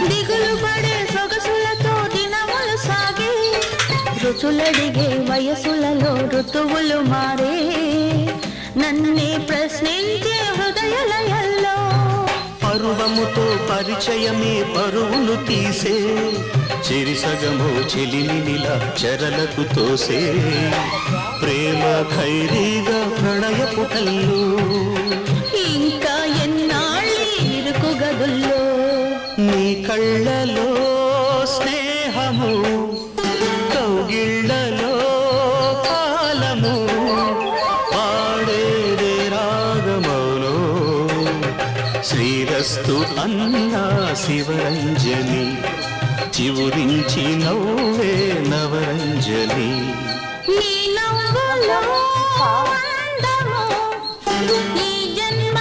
దిగులు పడే సొగసులతో దినములు సాగే రుచులడిగే వయసులలో ఋతువులు మారే నన్నే ప్రశ్నించే హృదయలయల్లో పరువముతో పరిచయమే పరువులు తీసే చిరిసగము చెలిమిలా చెరలకు తోసే ప్రేమ ఖైరీగా ప్రణయపు కల్లు ఇంకా ఎన్నాళ్ళీ ఇరుకు గదుల్లో నీ కళ్ళలో స్నేహము కౌగిళ్ళలో కాలము పాడేదే రాగమౌలో శ్రీరస్తు అన్నా శివరంజని చివురించి నవ్వే నవరంజని నీ నవ్వులో అందము ఈ జన్మ